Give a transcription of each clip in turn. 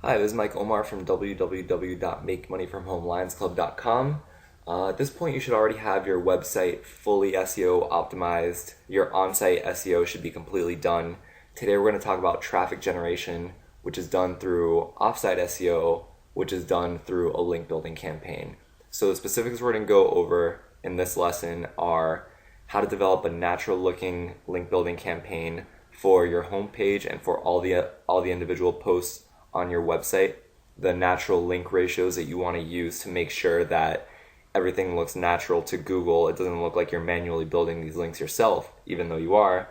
Hi, this is Mike Omar from www.makemoneyfromhomelionsclub.com. At this point, you should already have your website fully SEO optimized. Your on-site SEO should be completely done. Today, we're going to talk about traffic generation, which is done through off-site SEO, which is done through a link building campaign. So the specifics we're going to go over in this lesson are how to develop a natural looking link building campaign for your homepage and for all the individual posts on your website, the natural link ratios that you want to use to make sure that everything looks natural to Google. It doesn't look like you're manually building these links yourself, even though you are.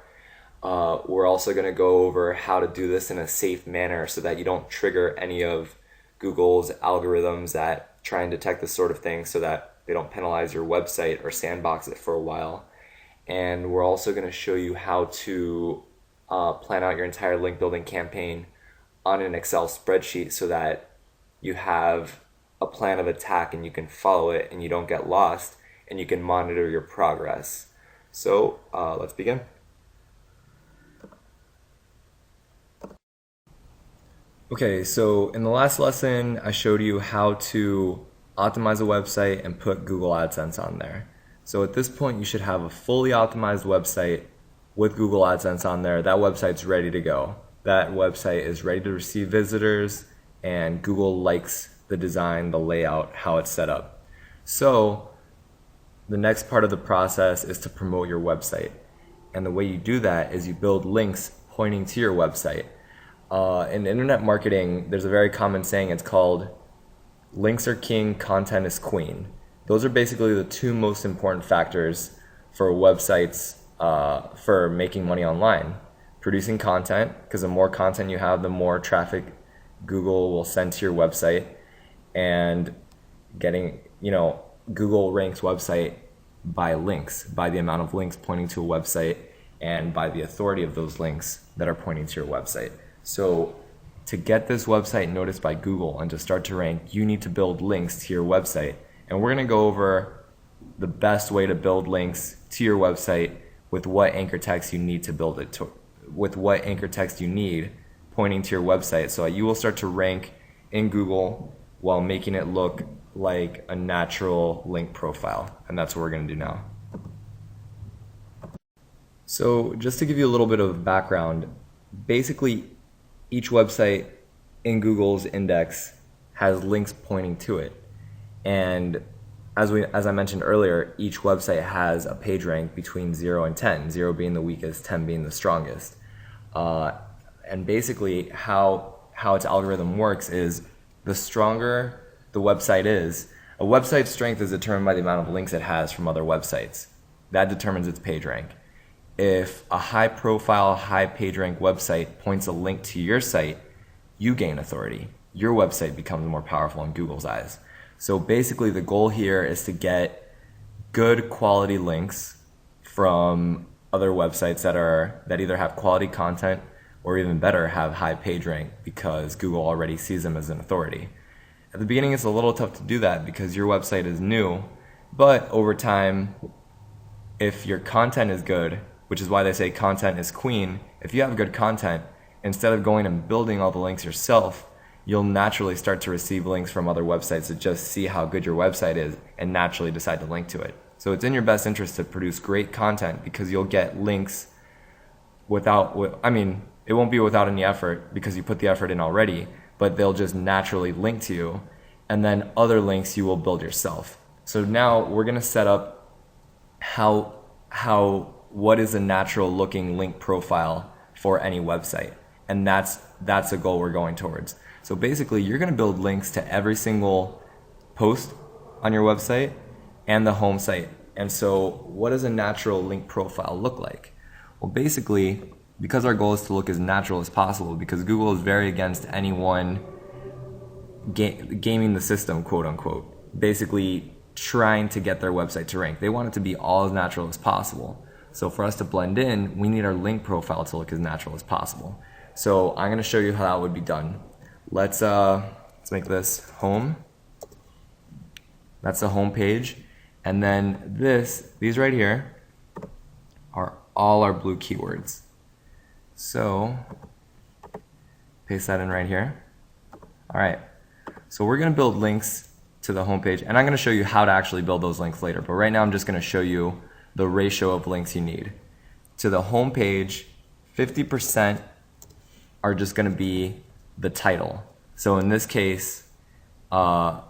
We're also going to go over how to do this in a safe manner so that you don't trigger any of Google's algorithms that try and detect this sort of thing, so that they don't penalize your website or sandbox it for a while. And we're also going to show you how to plan out your entire link building campaign on an Excel spreadsheet so that you have a plan of attack and you can follow it and you don't get lost and you can monitor your progress. So let's begin. Okay, so in the last lesson, I showed you how to optimize a website and put Google AdSense on there. So at this point, you should have a fully optimized website with Google AdSense on there. That website's ready to go. That website is ready to receive visitors, and Google likes the design, the layout, how it's set up. So the next part of the process is to promote your website. And the way you do that is you build links pointing to your website. In internet marketing, there's a very common saying. It's called links are king, content is queen. Those are basically the two most important factors for websites for making money online. Producing content, because the more content you have, the more traffic Google will send to your website, and getting, Google ranks website by links, by the amount of links pointing to a website and by the authority of those links that are pointing to your website. So to get this website noticed by Google and to start to rank, you need to build links to your website. And we're going to go over the best way to build links to your website with what anchor text you need to build it to, with what anchor text you need pointing to your website, so that you will start to rank in Google while making it look like a natural link profile. And that's what we're going to do now. So just to give you a little bit of background, basically each website in Google's index has links pointing to it. And as I mentioned earlier, each website has a page rank between 0 and 10, 0 being the weakest, 10 being the strongest. And basically how its algorithm works is, the stronger the website is, a website's strength is determined by the amount of links it has from other websites. That determines its page rank. If a high profile, high page rank website points a link to your site, you gain authority. Your website becomes more powerful in Google's eyes. So basically the goal here is to get good quality links from other websites that either have quality content or, even better, have high page rank, because Google already sees them as an authority. At the beginning, it's a little tough to do that because your website is new, but over time, if your content is good, which is why they say content is queen, if you have good content, instead of going and building all the links yourself, you'll naturally start to receive links from other websites that just see how good your website is and naturally decide to link to it. So it's in your best interest to produce great content, because you'll get links it won't be without any effort because you put the effort in already, but they'll just naturally link to you, and then other links you will build yourself. So now we're going to set up what is a natural looking link profile for any website. And that's a goal we're going towards. So basically, you're going to build links to every single post on your website and the home site. And so what does a natural link profile look like? Well, basically, because our goal is to look as natural as possible, because Google is very against anyone gaming the system, quote unquote, basically trying to get their website to rank. They want it to be all as natural as possible. So for us to blend in, we need our link profile to look as natural as possible. So I'm going to show you how that would be done. Let's make this home. That's the home page. And then these right here are all our blue keywords. So paste that in right here. All right, so we're gonna build links to the homepage, and I'm gonna show you how to actually build those links later, but right now I'm just gonna show you the ratio of links you need. To the homepage, 50% are just gonna be the title. So in this case, the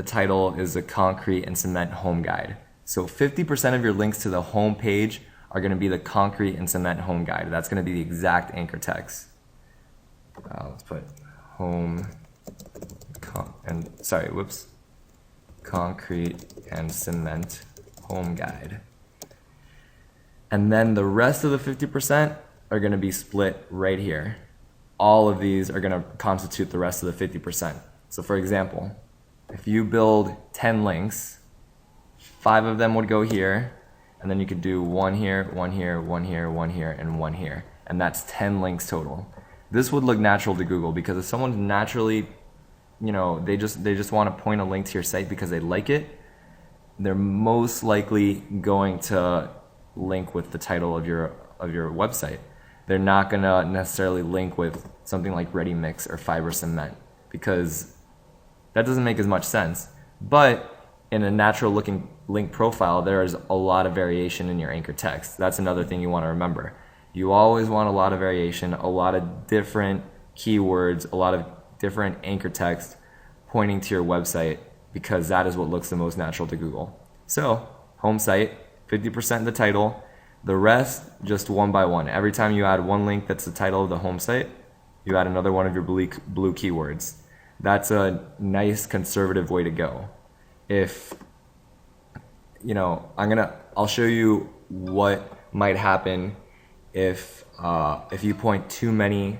title is a concrete and cement home guide. So 50% of your links to the home page are going to be the concrete and cement home guide. That's going to be the exact anchor text. Let's put concrete and cement home guide. And then the rest of the 50% are going to be split right here. All of these are going to constitute the rest of the 50%. So for example, if you build 10 links, 5 of them would go here, and then you could do one here, one here, one here, one here, and one here. And that's 10 links total. This would look natural to Google because if someone's naturally, they just want to point a link to your site because they like it, they're most likely going to link with the title of your website. They're not going to necessarily link with something like ready mix or fiber cement because that doesn't make as much sense. But in a natural looking link profile, there is a lot of variation in your anchor text. That's another thing you want to remember. You always want a lot of variation, a lot of different keywords, a lot of different anchor text pointing to your website because that is what looks the most natural to Google. So, home site, 50% the title, the rest just one by one. Every time you add one link that's the title of the home site, you add another one of your blue keywords. That's a nice conservative way to go. If I'll show you what might happen if you point too many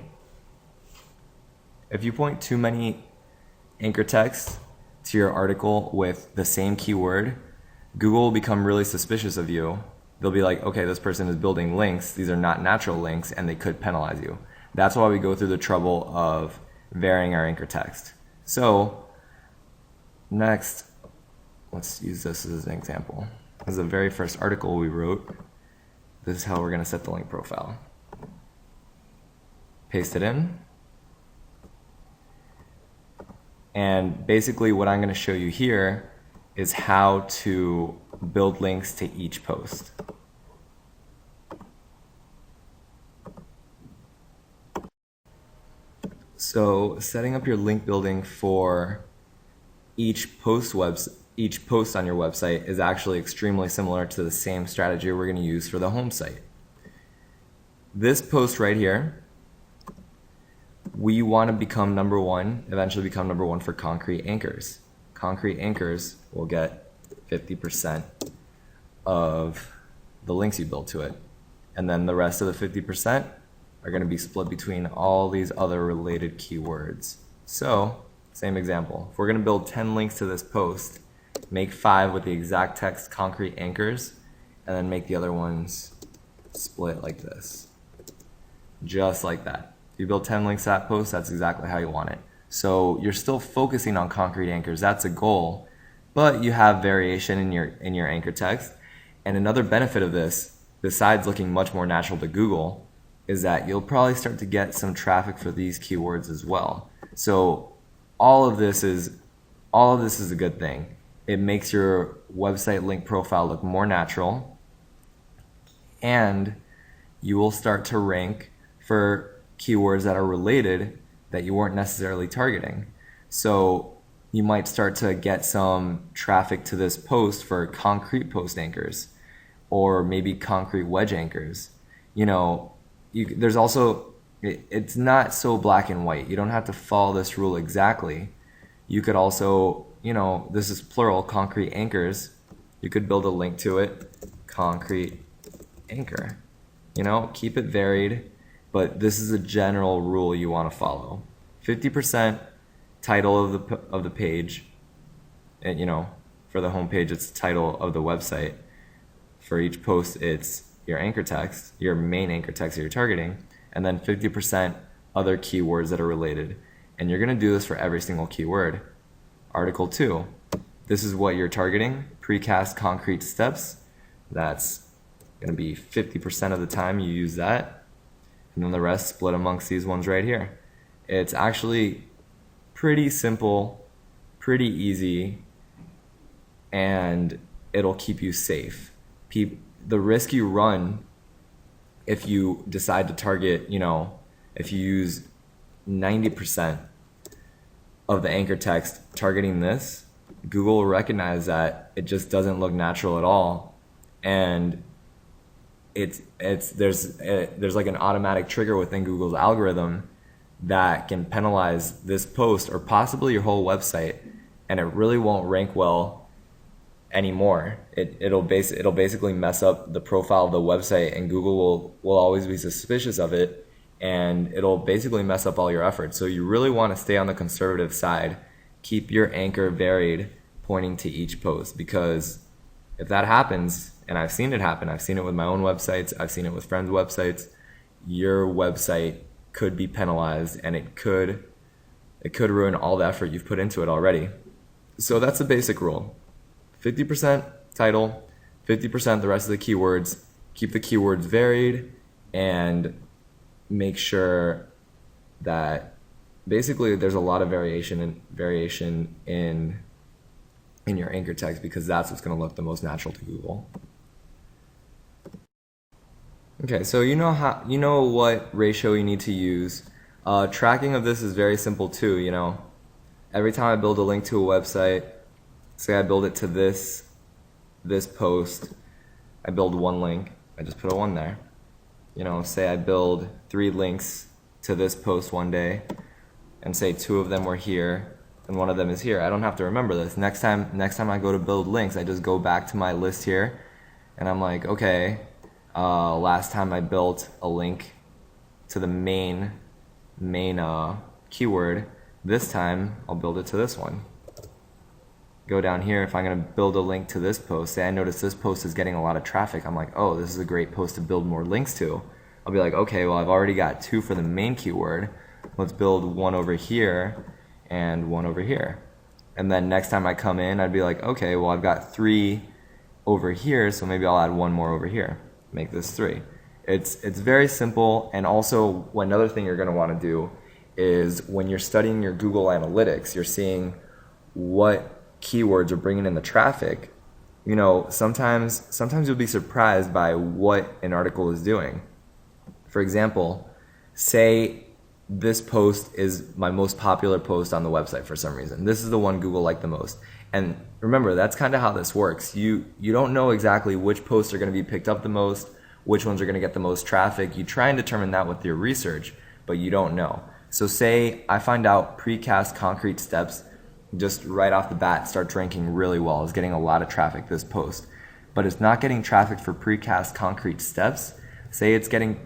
anchor text to your article with the same keyword. Google will become really suspicious of you. They'll be like, okay, this person is building links. These are not natural links, and they could penalize you. That's why we go through the trouble of varying our anchor text. So next, let's use this as an example. This is the very first article we wrote. This is how we're going to set the link profile. Paste it in. And basically what I'm going to show you here is how to build links to each post. So setting up your link building for each post on your website is actually extremely similar to the same strategy we're going to use for the home site. This post right here, we want to become number one, eventually become number one for concrete anchors. Concrete anchors will get 50% of the links you build to it. And then the rest of the 50% are going to be split between all these other related keywords. So, same example. If we're going to build 10 links to this post, make 5 with the exact text concrete anchors, and then make the other ones split like this. Just like that. If you build 10 links to that post, that's exactly how you want it. So you're still focusing on concrete anchors. That's a goal, but you have variation in your anchor text. And another benefit of this, besides looking much more natural to Google, is that you'll probably start to get some traffic for these keywords as well. So all of this is a good thing. It makes your website link profile look more natural, and you will start to rank for keywords that are related that you weren't necessarily targeting. So you might start to get some traffic to this post for concrete post anchors, or maybe concrete wedge anchors. There's also, it's not so black and white. You don't have to follow this rule exactly. You could also, this is plural, concrete anchors. You could build a link to it, concrete anchor. Keep it varied, but this is a general rule you want to follow. 50% title of the page, and for the home page it's the title of the website. For each post it's your anchor text, your main anchor text that you're targeting, and then 50% other keywords that are related. And you're going to do this for every single keyword. Article 2, this is what you're targeting, precast concrete steps. That's going to be 50% of the time you use that. And then the rest split amongst these ones right here. It's actually pretty simple, pretty easy, and it'll keep you safe. The risk you run if you decide to target, if you use 90% of the anchor text targeting this, Google will recognize that it just doesn't look natural at all, and there's like an automatic trigger within Google's algorithm that can penalize this post or possibly your whole website, and it really won't rank well anymore. It'll basically mess up the profile of the website, and Google will always be suspicious of it, and it'll basically mess up all your efforts. So you really want to stay on the conservative side. Keep your anchor varied, pointing to each post, because if that happens, and I've seen it happen, I've seen it with my own websites, I've seen it with friends' websites, your website could be penalized, and it could ruin all the effort you've put into it already. So that's the basic rule. 50% title, 50% the rest of the keywords. Keep the keywords varied, and make sure that basically there's a lot of variation in your anchor text, because that's what's going to look the most natural to Google. Okay, so you know what ratio you need to use. Tracking of this is very simple too. Every time I build a link to a website, say I build it to this post, I build one link, I just put a 1 there. Say I build 3 links to this post one day, and say 2 of them were here and 1 of them is here. I don't have to remember this. Next time I go to build links, I just go back to my list here, and I'm like, okay, last time I built a link to the main keyword. This time I'll build it to this one. Go down here, if I'm going to build a link to this post, say I notice this post is getting a lot of traffic, I'm like, oh, this is a great post to build more links to. I'll be like, okay, well, I've already got 2 for the main keyword. Let's build 1 over here and 1 over here. And then next time I come in, I'd be like, okay, well, I've got 3 over here, so maybe I'll add 1 more over here. Make this 3. It's very simple. And also, another thing you're going to want to do is when you're studying your Google Analytics, you're seeing what keywords are bringing in the traffic. Sometimes you'll be surprised by what an article is doing. For example, say this post is my most popular post on the website for some reason. This is the one Google liked the most. And remember, that's kind of how this works. You don't know exactly which posts are going to be picked up the most, which ones are going to get the most traffic. You try and determine that with your research, but you don't know. So say I find out precast concrete steps just right off the bat starts ranking really well. It's getting a lot of traffic, this post, but it's not getting traffic for precast concrete steps. Say it's getting,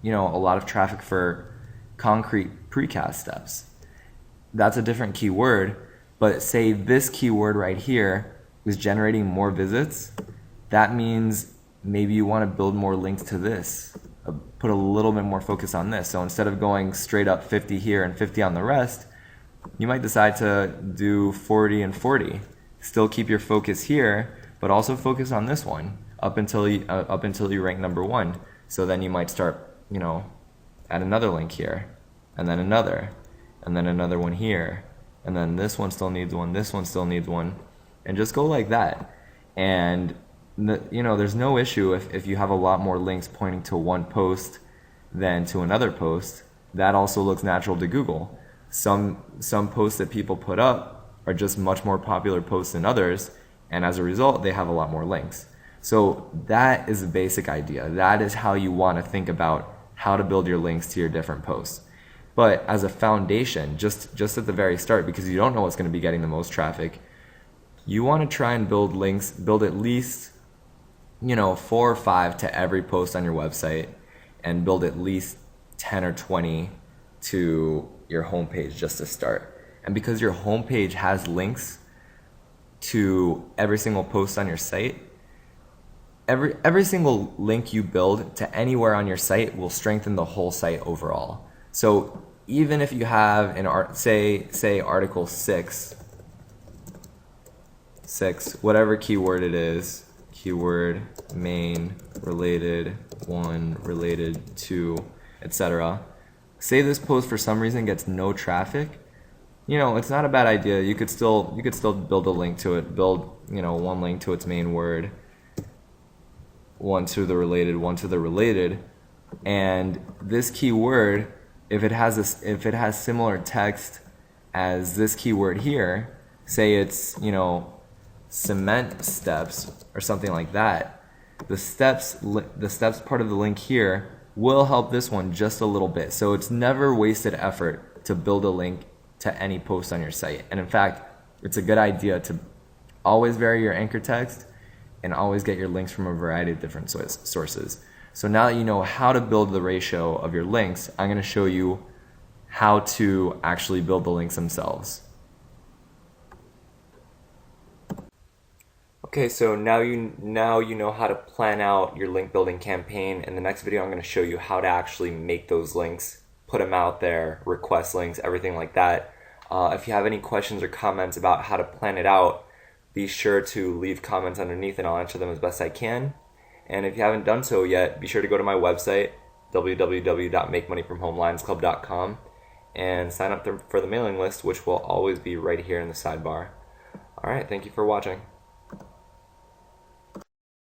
a lot of traffic for concrete precast steps. That's a different keyword, but say this keyword right here is generating more visits. That means maybe you want to build more links to this, put a little bit more focus on this. So instead of going straight up 50 here and 50 on the rest, you might decide to do 40 and 40. Still keep your focus here, but also focus on this one up until you rank number 1. So then you might start, add another link here, and then another one here, and then this one still needs one, this one still needs one, and just go like that. And there's no issue if you have a lot more links pointing to one post than to another post. That also looks natural to Google. Some posts that people put up are just much more popular posts than others, and as a result, they have a lot more links. So that is the basic idea. That is how you want to think about how to build your links to your different posts. But as a foundation, just at the very start, because you don't know what's going to be getting the most traffic, you want to try and build links, build at least 4 or 5 to every post on your website, and build at least 10 or 20 to your homepage just to start. And because your homepage has links to every single post on your site, every single link you build to anywhere on your site will strengthen the whole site overall. So even if you have say article 6, whatever keyword it is, keyword, main, related, 1, related, 2, etc. Say this post for some reason gets no traffic, it's not a bad idea. You could still build a link to it. Build, one link to its main word, one to the related, one to the related, and this keyword, if it has similar text as this keyword here, say it's, cement steps or something like that, the steps part of the link here will help this one just a little bit. So it's never wasted effort to build a link to any post on your site. And in fact, it's a good idea to always vary your anchor text and always get your links from a variety of different sources. So now that you know how to build the ratio of your links, I'm going to show you how to actually build the links themselves. Okay, so now you know how to plan out your link building campaign. In the next video, I'm going to show you how to actually make those links, put them out there, request links, everything like that. If you have any questions or comments about how to plan it out, be sure to leave comments underneath and I'll answer them as best I can. And if you haven't done so yet, be sure to go to my website, www.makemoneyfromhomelionsclub.com, and sign up for the mailing list, which will always be right here in the sidebar. All right, thank you for watching.